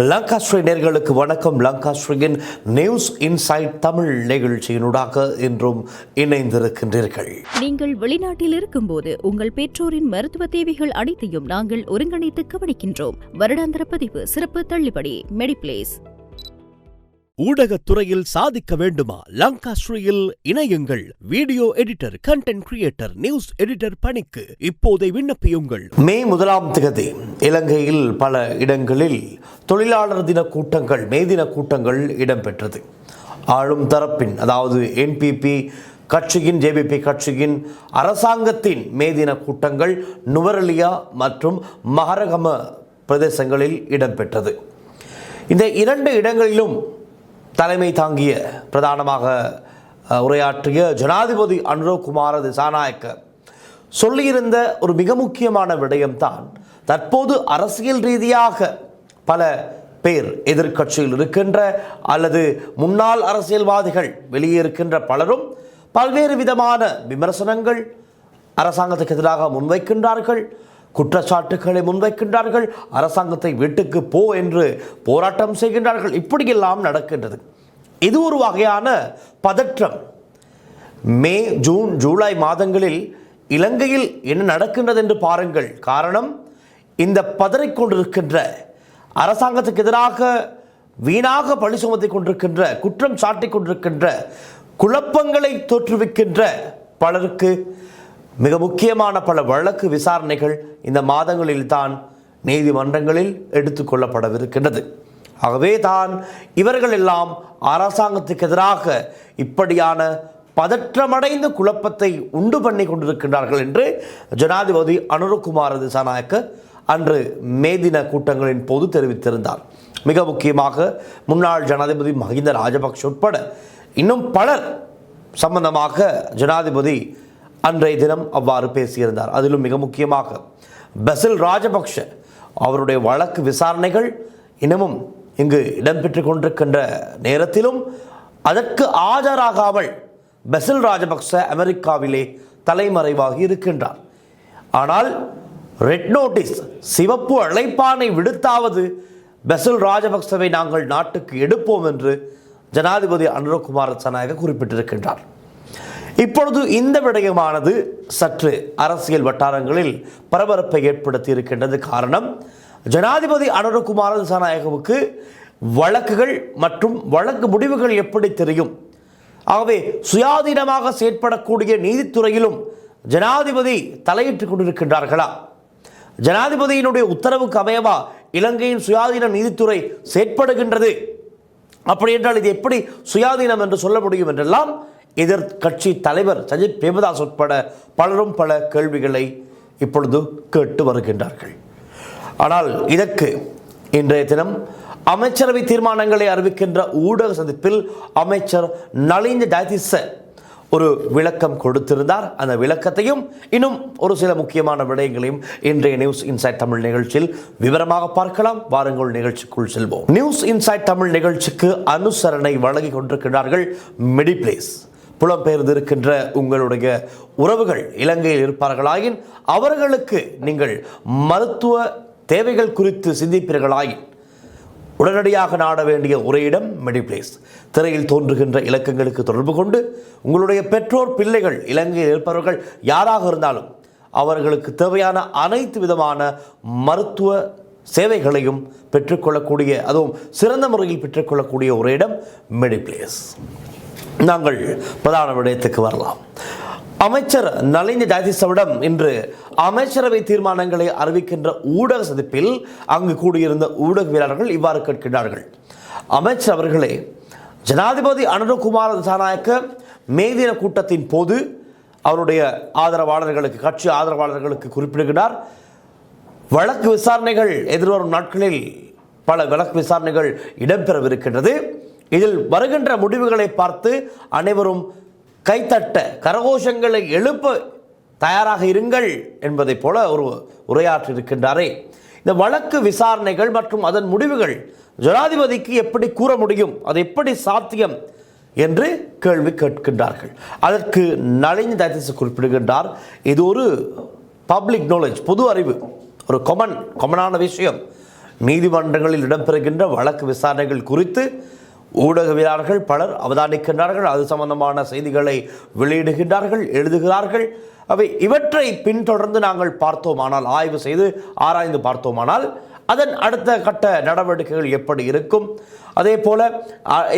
லங்காஸ்ட்ரீ நேயர்களுக்கு வணக்கம். லங்காஸ்ட்ரீயின் news inside Tamil நிகழ்ச்சியினூடாக இன்றும் இணைந்திருக்கின்றீர்கள். நீங்கள் வெளிநாட்டில் இருக்கும்போது உங்கள் பெற்றோரின் மருத்துவ தேவைகள் அனைத்தையும் நாங்கள் ஒருங்கிணைத்து கவனிக்கின்றோம். வருடாந்திர பதிவு, சிறப்பு தள்ளுபடி, மெடிப்ளேஸ். ஊடகத்துறையில் சாதிக்க வேண்டுமா? லங்காஸ்ட்ரீயில் இணையுங்கள். Video editor, content creator, news editor பணிக்கு இப்போதை விண்ணப்பியுங்கள். மே 1 இலங்கையில் பல இடங்களில் தொழிலாளர் தின கூட்டங்கள், மே தின கூட்டங்கள் இடம்பெற்றது. ஆளும் தரப்பின், அதாவது NPP கட்சியின், JVP கட்சியின், அரசாங்கத்தின் மே தின கூட்டங்கள் நுவரெலியா மற்றும் மஹரகம பிரதேசங்களில் இடம்பெற்றது. இந்த இரண்டு இடங்களிலும் தலைமை தாங்கிய, பிரதானமாக உரையாற்றிய ஜனாதிபதி அனுரகுமார திசாநாயக்க சொல்லியிருந்த ஒரு மிக முக்கியமான விடயம்தான், தற்போது அரசியல் ரீதியாக பல பேர் எதிர்க்கட்சியில் இருக்கின்ற அல்லது முன்னாள் அரசியல்வாதிகள் வெளியே இருக்கின்ற பலரும் பல்வேறு விதமான விமர்சனங்கள் அரசாங்கத்துக்கு எதிராக முன்வைக்கின்றார்கள், குற்றச்சாட்டுக்களை முன்வைக்கின்றார்கள், அரசாங்கத்தை வீட்டுக்கு போ என்று போராட்டம் செய்கின்றார்கள். இப்படியெல்லாம் நடக்கின்றது. இது ஒரு வகையான பதற்றம். மே, ஜூன், ஜூலை மாதங்களில் இலங்கையில் என்ன நடக்கின்றது என்று பாருங்கள். காரணம், இந்த பதறிக்கொண்டிருக்கின்ற, அரசாங்கத்துக்கு எதிராக வீணாக பழி சுமத்தி கொண்டிருக்கின்ற, குற்றம் சாட்டி கொண்டிருக்கின்ற, குழப்பங்களை தோற்றுவிக்கின்ற பலருக்கு மிக முக்கியமான பல வழக்கு விசாரணைகள் இந்த மாதங்களில் தான் நீதிமன்றங்களில் எடுத்துக்கொள்ளப்படவிருக்கின்றது. ஆகவே தான் இவர்கள் எல்லாம் அரசாங்கத்துக்கு எதிராக இப்படியான பதற்றமடைந்த குழப்பத்தை உண்டு பண்ணி கொண்டிருக்கின்றார்கள் என்று ஜனாதிபதி அனுரகுமார திசாநாயக்க அன்று மே தின கூட்டங்களின் போது தெரிவித்திருந்தார். மிக முக்கியமாக முன்னாள் ஜனாதிபதி மஹிந்த ராஜபக்ஷ உட்பட இன்னும் பலர் சம்பந்தமாக ஜனாதிபதி அன்றைய தினம் அவ்வாறு பேசியிருந்தார். அதிலும் மிக முக்கியமாக பசில் ராஜபக்ஷ அவருடைய வழக்கு விசாரணைகள் இன்னமும் இங்கு இடம்பெற்று கொண்டிருக்கின்ற நேரத்திலும் அதற்கு ஆஜராகாமல் பசில் ராஜபக்ஷ அமெரிக்காவிலே தலைமறைவாகி இருக்கின்றார். ஆனால் ரெட் நோட்டீஸ், சிவப்பு அழைப்பானை விடுத்தாவது பசில் ராஜபக்சவை நாங்கள் நாட்டுக்கு எடுப்போம் என்று ஜனாதிபதி அனுரகுமார திசாநாயக்க குறிப்பிட்டிருக்கின்றார். இப்பொழுது இந்த விடயமானது சற்று அரசியல் வட்டாரங்களில் பரபரப்பை ஏற்படுத்தி இருக்கின்றது. காரணம், ஜனாதிபதி அனுரகுமார திசாநாயகவுக்கு வழக்குகள் மற்றும் வழக்கு முடிவுகள் எப்படி தெரியும்? ஆகவே சுயாதீனமாக செயற்படக்கூடிய நீதித்துறையிலும் ஜனாதிபதி தலையிட்டுக் கொண்டிருக்கின்றார்களா? ஜனாதிபதியினுடைய உத்தரவுக்கு அமையவா இலங்கையின் சுயாதீன நீதித்துறை செயற்படுகின்றது? அப்படி என்றால் இது எப்படி சுயாதீனம் என்று சொல்ல முடியும் என்றெல்லாம் எதிர்கட்சி தலைவர் சஜித் பிரேமதாஸ் உட்பட பலரும் பல கேள்விகளை இப்பொழுது கேட்டு வருகின்றார்கள். ஆனால் இதற்கு இன்றைய தினம் அமைச்சரவை தீர்மானங்களை அறிவிக்கின்ற ஊடக சந்திப்பில் அமைச்சர் நலிந்த ஜாயதிச ஒரு விளக்கம் கொடுத்திருந்தார். அந்த விளக்கத்தையும் இன்னும் ஒரு சில முக்கியமான விடயங்களையும் இன்றைய நியூஸ் இன்சைட் தமிழ் நிகழ்ச்சியில் விவரமாக பார்க்கலாம். வாருங்கள், நிகழ்ச்சிக்குள் செல்வோம். நியூஸ் இன்சைட் தமிழ் நிகழ்ச்சிக்கு அனுசரணை வழங்கி கொண்டிருக்கிறார்கள் மெடிப்ளேஸ். புலம்பெயர்ந்திருக்கின்ற உங்களுடைய உறவுகள் இலங்கையில் இருப்பார்களாயின் அவர்களுக்கு நீங்கள் மருத்துவ தேவைகள் குறித்து சிந்திப்பீர்களாயின் உடனடியாக நாட வேண்டிய ஒரு இடம் மெடிப்ளேஸ். திரையில் தோன்றுகின்ற இலக்கங்களுக்கு தொடர்பு கொண்டு உங்களுடைய பெற்றோர், பிள்ளைகள் இலங்கையில் இருப்பவர்கள் யாராக இருந்தாலும் அவர்களுக்கு தேவையான அனைத்து விதமான மருத்துவ சேவைகளையும் பெற்றுக்கொள்ளக்கூடிய, அதுவும் சிறந்த முறையில் பெற்றுக்கொள்ளக்கூடிய ஒரு இடம் மெடிப்ளேஸ். நாங்கள் பிரதான விடயத்துக்கு வரலாம். அமைச்சர் நலிந்த ஜாயதிசவிடம் இன்று அமைச்சரவை தீர்மானங்களை அறிவிக்கின்ற ஊடக சந்திப்பில் அங்கு கூடியிருந்த ஊடகவியலாளர்கள் இவ்வாறு கேட்கின்றார்கள். அமைச்சர் அவர்களே, ஜனாதிபதி அனுரகுமார திசாநாயக்க மே தின கூட்டத்தின் போது அவருடைய ஆதரவாளர்களுக்கு, கட்சி ஆதரவாளர்களுக்கு குறிப்பிடுகிறார், வழக்கு விசாரணைகள் எதிர்வரும் நாட்களில் பல வழக்கு விசாரணைகள் இடம்பெறவிருக்கின்றது. இதில் வருகின்ற முடிவுகளை பார்த்து அனைவரும் கைத்தட்ட, கரகோஷங்களை எழுப்ப தயாராக இருங்கள் என்பதைப் போல ஒரு உரையாற்றியிருக்கின்றாரே. இந்த வழக்கு விசாரணைகள் மற்றும் அதன் முடிவுகள் ஜனாதிபதிக்கு எப்படி கூற முடியும்? அது எப்படி சாத்தியம் என்று கேள்வி கேட்கின்றார்கள். அதற்கு நலிந்த ஜாயதிச குறிப்பிடுகின்றார், இது ஒரு பப்ளிக் நாலேஜ், பொது அறிவு, ஒரு காமனான விஷயம். நீதிமன்றங்களில் இடம்பெறுகின்ற வழக்கு விசாரணைகள் குறித்து ஊடகவியலாளர்கள் பலர் அவதானிக்கின்றார்கள். அது சம்பந்தமான செய்திகளை வெளியிடுகின்றார்கள், எழுதுகிறார்கள். அவை இவற்றை பின்தொடர்ந்து நாங்கள் பார்த்தோமானால், ஆய்வு செய்து ஆராய்ந்து பார்த்தோமானால் அதன் அடுத்த கட்ட நடவடிக்கைகள் எப்படி இருக்கும், அதே போல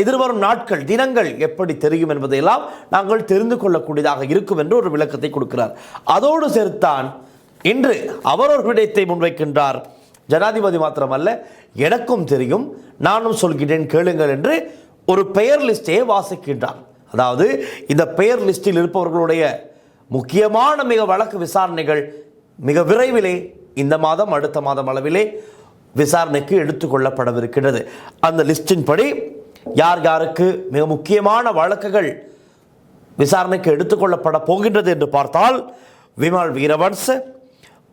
எதிர்வரும் நாட்கள் தினங்கள் எப்படி தெரியும் என்பதையெல்லாம் நாங்கள் தெரிந்து கொள்ளக்கூடியதாக இருக்கும் என்று ஒரு விளக்கத்தை கொடுக்கிறார். அதோடு சேர்த்தான் இன்று அவர் ஒரு விடயத்தை முன்வைக்கின்றார். ஜனாதிபதி மாத்திரமல்ல, எனக்கும் தெரியும், நானும் சொல்கிறேன் கேளுங்கள் என்று ஒரு பெயர் லிஸ்டையே வாசிக்கின்றார். அதாவது இந்த பெயர் லிஸ்டில் இருப்பவர்களுடைய முக்கியமான மிக வழக்கு விசாரணைகள் மிக விரைவிலே இந்த மாதம் அடுத்த மாதம் அளவிலே விசாரணைக்கு எடுத்துக்கொள்ளப்படவிருக்கிறது. அந்த லிஸ்டின் படி யார் யாருக்கு மிக முக்கியமான வழக்குகள் விசாரணைக்கு எடுத்துக்கொள்ளப்பட போகின்றது என்று பார்த்தால், விமல் வீரவன்ச,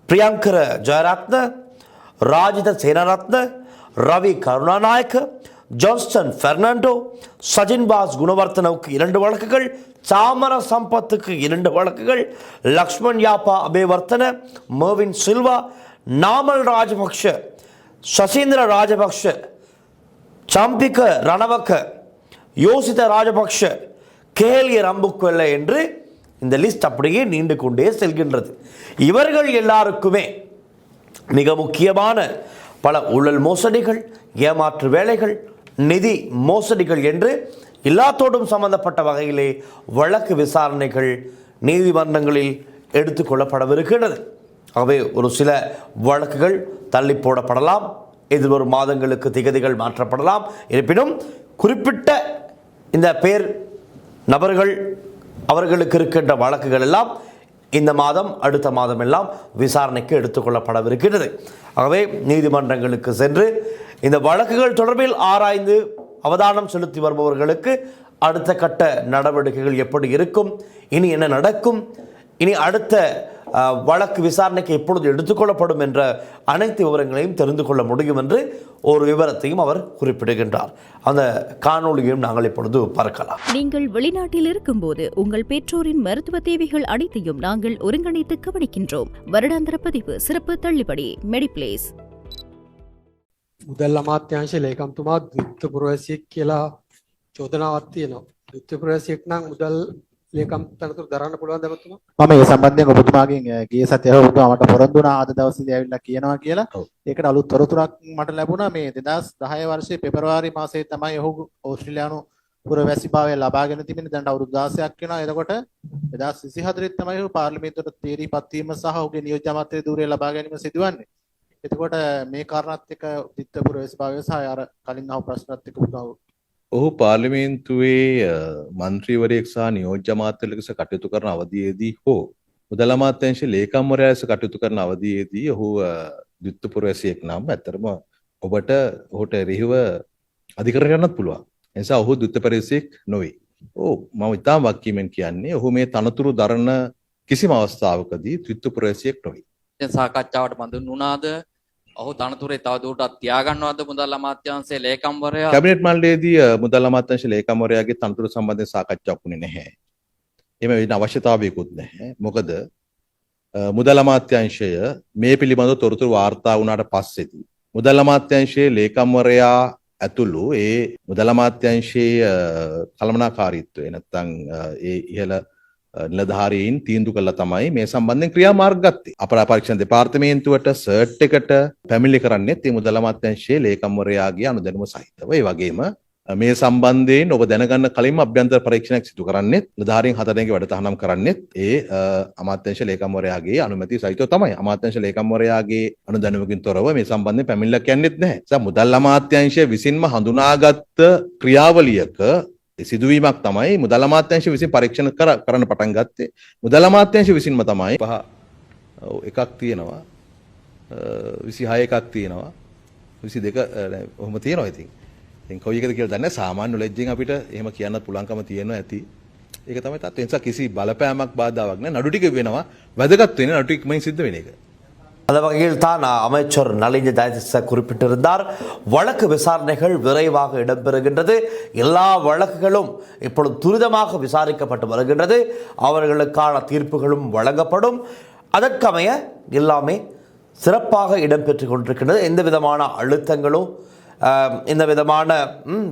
பிரியங்கர ஜெயரத்ன, ராஜித சேனரத்ன, ரவி கருணாநாயக்க, ஜான்ஸ்டன் பெர்னாண்டோ, சஜின் பாஸ் குணவர்த்தனவுக்கு 2 வழக்குகள், சாமர சம்பத்துக்கு 2 வழக்குகள், லக்ஷ்மண் யாப்பா அபேவர்த்தன, மர்வின் சில்வா, நாமல் ராஜபக்ஷ, சசீந்திர ராஜபக்ஷ, சம்பிக்க ரணவக்க, யோசித ராஜபக்ஷ, கேலிய ரம்புக்கொல்ல என்று இந்த லிஸ்ட் அப்படியே நீண்டு கொண்டே செல்கின்றது. இவர்கள் எல்லாருக்குமே மிக முக்கியமான பல ஊழல் மோசடிகள், ஏமாற்று வேலைகள், நிதி மோசடிகள் என்று எல்லாத்தோடும் சம்பந்தப்பட்ட வகையிலே வழக்கு விசாரணைகள் நீதிமன்றங்களில் எடுத்துக்கொள்ளப்படவிருக்கிறது. ஆகவே ஒரு சில வழக்குகள் தள்ளி போடப்படலாம், எதிர்வரும் மாதங்களுக்கு திகதிகள் மாற்றப்படலாம். இருப்பினும் குறிப்பிட்ட இந்த பேர் நபர்கள் அவர்களுக்கு இருக்கின்ற வழக்குகள் எல்லாம் இந்த மாதம் அடுத்த மாதம் எல்லாம் விசாரணைக்கு எடுத்துக்கொள்ளப்படவிருக்கிறது. ஆகவே நீதிமன்றங்களுக்கு சென்று இந்த வழக்குகள் தொடர்பில் ஆராய்ந்து அவதானம் செலுத்தி வருபவர்களுக்கு அடுத்த கட்ட நடவடிக்கைகள் எப்படி இருக்கும், இனி என்ன நடக்கும், இனி அடுத்த வழக்கு விசாரணைக்கு எப்பொழுது எடுத்துக்கொள்ளப்படும் என்ற அனைத்து விவரங்களையும் தெரிந்து கொள்ள முடியும் என்று ஒரு விவரத்தையும் அவர் குறிப்பிடுகின்றார். அந்த காணொளியையும் நாங்கள் இப்பொழுது பார்க்கலாம். நீங்கள் வெளிநாட்டில் இருக்கும்போது உங்கள் பெற்றோரின் மருத்துவ தேவைகள் அனைத்தையும் நாங்கள் ஒருங்கிணைத்து கவனிக்கின்றோம். வருடாந்திர பதிவு சிறப்பு தள்ளுபடி மெடிப்ளேஸ். මුදල් අමාත්‍යංශ ලේකම්තුමා ද්විත්ව පුරවැසියෙක් කියලා චෝදනාවක් තියෙනවා. ද්විත්ව පුරවැසියෙක් නම් මුදල් ලේකම් තනතුරු දරන්න පුළුවන්ද ඔබතුමා? මම ඒ සම්බන්ධයෙන් ඔබතුමාගෙන් ගිය සතියේ ඔබතුමා මට පොරොන්දු වුණා අද දවසේදී ඇවිල්ලා කියනවා කියලා. ඒකට අලුත් තොරතුරක් මට ලැබුණා. මේ 2010 වර්ෂයේ පෙබරවාරි මාසයේ තමයි ඔහු ඕස්ට්‍රේලියානු පුරවැසිභාවය ලබාගෙන තිබෙන්නේ. දැන් අවුරුදු 16ක් වෙනවා. එතකොට 2024 තමයි ඔහු පාර්ලිමේන්තුවට තීරීපත් වීම සහ ඔහුගේ නියෝජ්‍ය අමාත්‍ය ධූරය ලබා ගැනීම සිදුවන්නේ. එතකොට මේ කාරණාත් එක්ක ද්විත්ව පුරවැසිභාවය සහ අර කලින් අහපු ප්‍රශ්නත් එක්ක පුතාව ඔහු පාර්ලිමේන්තුවේ මන්ත්‍රීවරයෙක් සහ නියෝජ්‍ය අමාත්‍ය ලෙස කටයුතු කරන අවධියේදී හෝ මුදල් අමාත්‍යාංශයේ ලේකම්වරයා ලෙස කටයුතු කරන අවධියේදී ඔහු ද්විත්ව පුරවැසියෙක් නම් ඇත්තටම ඔහුට එරෙහිව අධිකරණ ගන්නත් පුළුවන්. ඒ නිසා ඔහු ද්විත්ව පුරවැසියෙක් නොවේ. මම ඉතාම වක්කීමෙන් කියන්නේ ඔහු මේ තනතුරු දරන කිසිම අවස්ථාවකදී ද්විත්ව පුරවැසියෙක් නොවේ. දැන් සාකච්ඡාවට බඳුන් වුණාද? ඔහු තනතුරේ තවදුරටත් තියාගන්නවද මුදල් අමාත්‍යාංශයේ ලේකම්වරයා? කැබිනට් මණ්ඩලයේදී මුදල් අමාත්‍යාංශ ලේකම්වරයාගේ තනතුරු සම්බන්ධයෙන් සාකච්ඡාවක් වුණේ නැහැ. එම වෙන අවශ්‍යතාවයකුත් නැහැ. මොකද මුදල් අමාත්‍යාංශය මේ පිළිබඳව තොරතුරු වාර්තා වුණාට පස්සේදී මුදල් අමාත්‍යාංශයේ ලේකම්වරයා ඇතුළු ඒ මුදල් අමාත්‍යාංශයේ කළමනාකාරීත්වය නැත්නම් ඒ ඉහළ නිලධාරීන් තීන්දුව කළා තමයි මේ සම්බන්ධයෙන් ක්‍රියාමාර්ග ගත්තේ. අපරාධ පරීක්ෂණ දෙපාර්තමේන්තුවට සර්ට් එකට පැමිණිලි කරන්නේ මේ මුදල් අමාත්‍යාංශයේ ලේකම්වරයාගේ අනුදැනුම සහිතව. ඒ වගේම මේ සම්බන්ධයෙන් ඔබ දැනගන්න කලින්ම අභ්‍යන්තර පරීක්ෂණයක් සිදු කරන්නේ නිලධාරීන් 4 දෙනෙක්ගේ වැඩතහනම් කරන්නේ ඒ අමාත්‍යාංශ ලේකම්වරයාගේ අනුමැතිය සහිතව තමයි. අමාත්‍යාංශ ලේකම්වරයාගේ අනුදැනුමකින් තොරව මේ සම්බන්ධයෙන් පැමිණිල්ලක් යන්නේත් නැහැ. ඒ මුදල් අමාත්‍යාංශය විසින්ම හඳුනාගත් ක්‍රියාවලියක සිදුවීමක් තමයි මුදල් අමාත්‍යාංශය විසින් පරීක්ෂණ කරන්න පටන් ගත්තේ. මුදල් අමාත්‍යාංශය විසින්ම තමයි 5 එකක් තියෙනවා 26 එකක් තියෙනවා 22 ඔහොම තියෙනවා. ඉතින් කොයි එකද කියලා දන්නේ. සාමාන්‍ය නොලෙජ් එකෙන් අපිට එහෙම කියන්න පුළුවන්කම තියෙනවා ඇති. ඒක තමයි තත්ත්වය. ඒ නිසා කිසි බලපෑමක් බාධාවක් නැහැ. නඩු ටික වෙනවා. වැදගත් වෙන්නේ நடு ටිකමයි සිද්ධ වෙන එක. அந்த வகையில் தான் அமைச்சர் நலிந்த ஜெயதிச குறிப்பிட்டிருந்தார். வழக்கு விசாரணைகள் விரைவாக இடம்பெறுகின்றது. எல்லா வழக்குகளும் இப்பொழுது துரிதமாக விசாரிக்கப்பட்டு வருகின்றது. அவர்களுக்கான தீர்ப்புகளும் வழங்கப்படும். அதற்கமைய எல்லாமே சிறப்பாக இடம்பெற்று கொண்டிருக்கின்றது. எந்த விதமான அழுத்தங்களோ எந்த விதமான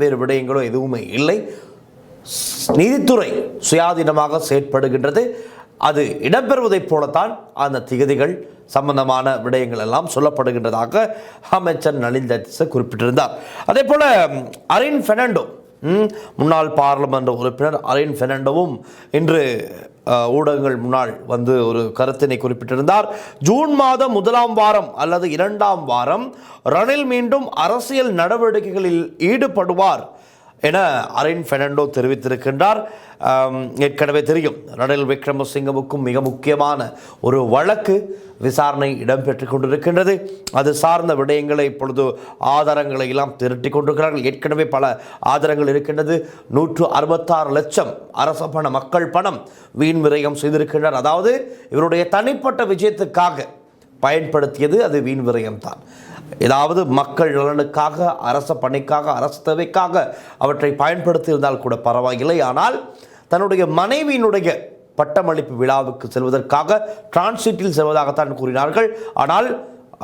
வேறு விடயங்களோ எதுவுமே இல்லை. நீதித்துறை சுயாதீனமாக செயற்படுகின்றது. அது இடம்பெறுவதைப் போலத்தான் அந்த திகதிகள் சம்பந்தமான விடயங்கள் எல்லாம் சொல்லப்படுகின்றதாக அமைச்சர் நளின் ஜெயதிச குறிப்பிட்டிருந்தார். அதே போல அரின் பெர்னாண்டோ, முன்னாள் பாராளுமன்ற உறுப்பினர் அரின் பெர்னாண்டோவும் இன்று ஊடகங்கள் முன்னால் வந்து ஒரு கருத்தினை குறிப்பிட்டிருந்தார். ஜூன் மாதம் 1ஆம் வாரம் அல்லது 2ஆம் வாரம் ரணில் மீண்டும் அரசியல் நடவடிக்கைகளில் ஈடுபடுவார் என அரின் பெர்னாண்டோ தெரிவித்திருக்கின்றார். ஏற்கனவே தெரியும், ரணில் விக்ரமசிங்கவுக்கும் மிக முக்கியமான ஒரு வழக்கு விசாரணை இடம்பெற்று கொண்டிருக்கின்றது. அது சார்ந்த விடயங்களை இப்பொழுது ஆதாரங்களை எல்லாம் திரட்டி கொண்டிருக்கிறார்கள். ஏற்கனவே பல ஆதாரங்கள் இருக்கின்றது. 166 லட்சம் அரச பண, மக்கள் பணம் வீண் விரயம் செய்திருக்கின்றனர். அதாவது இவருடைய தனிப்பட்ட விஜயத்துக்காக பயன்படுத்தியது அது வீண் விரயம்தான். ஏதாவது மக்கள் நலனுக்காக, அரச பணிக்காக, அரசு தேவைக்காக அவற்றை பயன்படுத்தியிருந்தால் கூட பரவாயில்லை. ஆனால் தன்னுடைய மனைவியினுடைய பட்டமளிப்பு விழாவுக்கு செல்வதற்காக டிரான்சிட்டில் செல்வதாகத்தான் கூறினார்கள். ஆனால்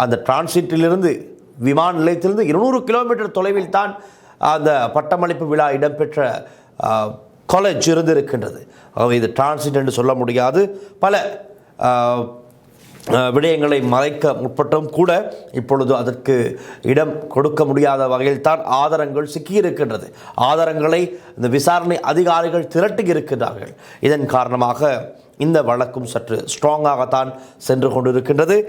அந்த டிரான்சிட்டிலிருந்து, விமான நிலையத்திலிருந்து 200 கிலோமீட்டர் தொலைவில் தான் அந்த பட்டமளிப்பு விழா இடம்பெற்ற காலேஜ் இருந்திருக்கின்றது. ஆகவே இது டிரான்சிட் என்று சொல்ல முடியாது. பல விடயங்களை மறைக்க முற்பட்டும் கூட இப்பொழுது அதற்கு இடம் கொடுக்க முடியாத வகையில் தான் ஆதாரங்கள் சிக்கியிருக்கின்றது. ஆதாரங்களை இந்த விசாரணை அதிகாரிகள் திரட்டி இருக்கின்றார்கள். இதன் காரணமாக இந்த வழக்கும் சற்று ஸ்ட்ராங்காகத்தான் சென்று கொண்டிருக்கின்றது.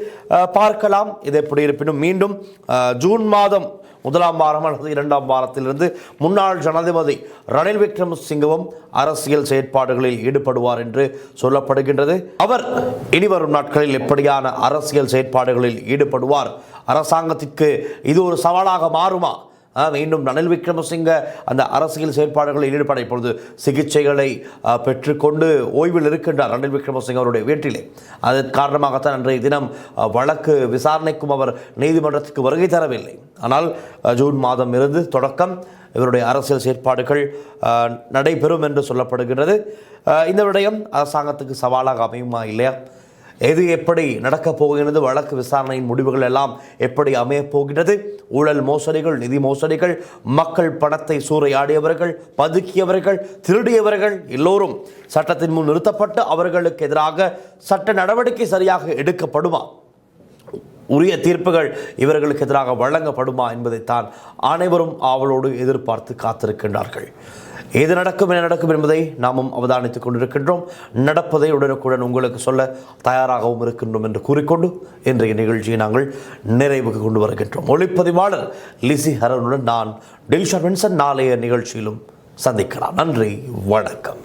பார்க்கலாம் இது எப்படி இருப்பினும். மீண்டும் ஜூன் மாதம் 1ஆம் வாரம் அல்லது 2ஆம் வாரத்திலிருந்து முன்னாள் ஜனாதிபதி ரணில் விக்ரமசிங்கவும் அரசியல் செயற்பாடுகளில் ஈடுபடுவார் என்று சொல்லப்படுகின்றது. அவர் இனிவரும் நாட்களில் எப்படியான அரசியல் செயற்பாடுகளில் ஈடுபடுவார்? அரசாங்கத்திற்கு இது ஒரு சவாலாக மாறுமா? மீண்டும் ரணில் விக்ரமசிங்க அந்த அரசியல் செயற்பாடுகளில் ஈடுபட இப்பொழுது சிகிச்சைகளை பெற்றுக்கொண்டு ஓய்வில் இருக்கின்றார் ரணில் விக்ரமசிங்க அவருடைய வீட்டிலே. அதன் காரணமாகத்தான் அன்றைய தினம் வழக்கு விசாரணைக்கும் அவர் நீதிமன்றத்துக்கு வருகை தரவில்லை. ஆனால் ஜூன் மாதம் இருந்து தொடக்கம் இவருடைய அரசியல் செயற்பாடுகள் நடைபெறும் என்று சொல்லப்படுகின்றது. இந்த விடயம் அரசாங்கத்துக்கு சவாலாக அமையுமா இல்லையா? எது எப்படி நடக்கப் போகின்றது? வழக்கு விசாரணையின் முடிவுகள் எல்லாம் எப்படி அமையப் போகின்றது? ஊழல் மோசடிகள், நிதி மோசடிகள், மக்கள் பணத்தை சூறையாடியவர்கள், பதுக்கியவர்கள், திருடியவர்கள் எல்லோரும் சட்டத்தின் முன் நிறுத்தப்பட்டு அவர்களுக்கு எதிராக சட்ட நடவடிக்கை சரியாக எடுக்கப்படுமா? உரிய தீர்ப்புகள் இவர்களுக்கு எதிராக வழங்கப்படுமா என்பதைத்தான் அனைவரும் ஆவலோடு எதிர்பார்த்து காத்திருக்கின்றார்கள். எது நடக்கும், என்ன நடக்கும் என்பதை நாமும் அவதானித்துக் கொண்டிருக்கின்றோம். நடப்பதை உடனுக்குடன் உங்களுக்கு சொல்ல தயாராகவும் இருக்கின்றோம் என்று கூறிக்கொண்டு இன்றைய நிகழ்ச்சியை நாங்கள் நிறைவுக்கு கொண்டு வருகின்றோம். ஒளிப்பதிவாளர் லிசி ஹரனுடன் நான் டில்ஷா வின்சன். நாளைய நிகழ்ச்சியிலும் சந்திக்கலாம். நன்றி, வணக்கம்.